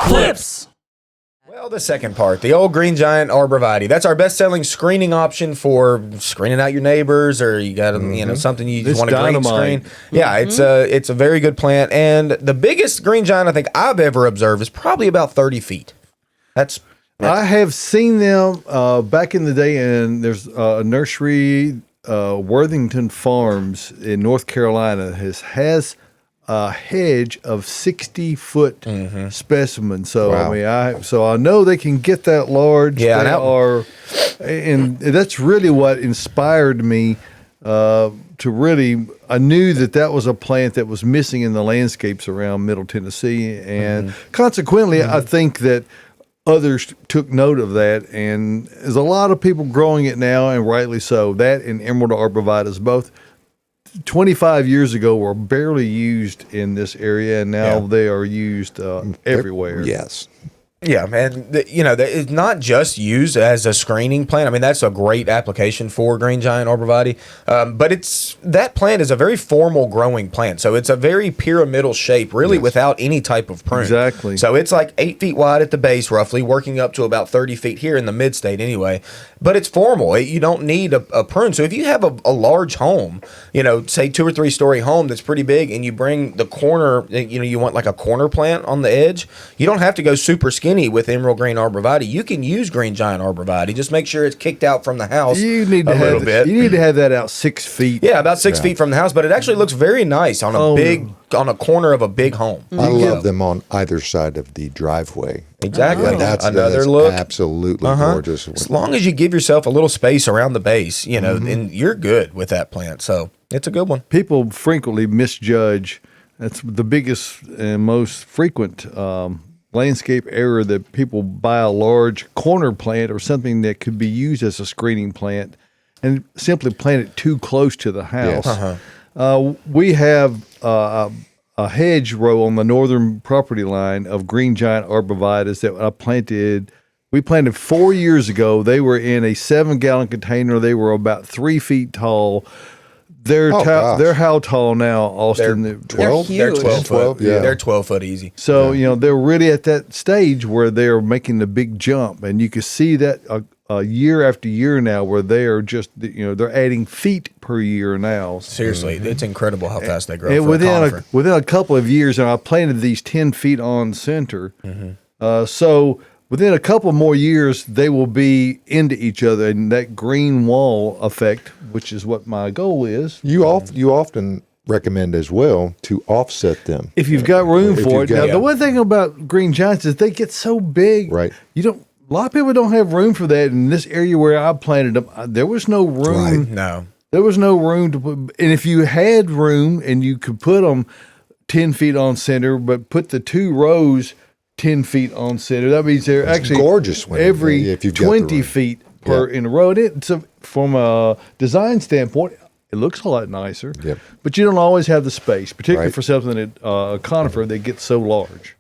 Clips. Well, the second part, the old green giant arborvitae. That's our best-selling screening option for screening out your neighbors, or you got something you just want to green screen. Yeah, it's a very good plant, and the biggest green giant I think I've ever observed is probably about 30 feet. I have seen them back in the day, and there's a nursery, Worthington Farms in North Carolina has a hedge of 60-foot specimens. So I know they can get that large. Yeah, and that's really what inspired me to really. I knew that was a plant that was missing in the landscapes around Middle Tennessee, and consequently, I think that others took note of that, and there's a lot of people growing it now, and rightly so. That and Emerald arborvitae both 25 years ago were barely used in this area, and now they are used everywhere. Yes. Yeah, and it's not just used as a screening plant. I mean, that's a great application for green giant arborvitae, but that plant is a very formal growing plant. So it's a very pyramidal shape, really, without any type of prune. Exactly. So it's like 8 feet wide at the base, roughly, working up to about 30 feet here in the mid-state anyway. But it's formal. You don't need a prune. So if you have a large home, say 2 or 3 story home that's pretty big, and you bring the corner, you want like a corner plant on the edge, you don't have to go super skinny with emerald green arborvitae. You can use green giant arborvitae. Just make sure it's kicked out from the house You need to have that out 6 feet. Yeah, about 6 feet from the house, but it actually looks very nice on a corner of a big home. I love them on either side of the driveway. Exactly. That's look. Absolutely gorgeous. As long as you give yourself a little space around the base, and you're good with that plant. So it's a good one. People frequently misjudge. That's the biggest and most frequent landscape error, that people buy a large corner plant or something that could be used as a screening plant and simply plant it too close to the house. Yes. We have a hedge row on the northern property line of green giant arborvitae that we planted 4 years ago. They were in a 7-gallon container. They were about 3 feet tall. They're how tall now, Austin? They're 12. They're 12 foot. Yeah. They're 12 foot easy. So they're really at that stage where they're making the big jump, and you can see that year after year now, where they are just they're adding feet per year now. Seriously, it's incredible how fast they grow. And within a couple of years, and I planted these 10 feet on center. So within a couple more years, they will be into each other, and that green wall effect, which is what my goal is. You often recommend as well to offset them if you've got room for it. Now, the one thing about green giants is they get so big. Right. A lot of people don't have room for that. In this area where I planted them, there was no room. Right. No. There was no room to put. And if you had room and you could put them 10 feet on center, but put the 2 rows 10 feet on center, that means they're actually gorgeous every if you've 20 feet in a row. From a design standpoint, it looks a lot nicer. But you don't always have the space, particularly for something that a conifer that gets so large.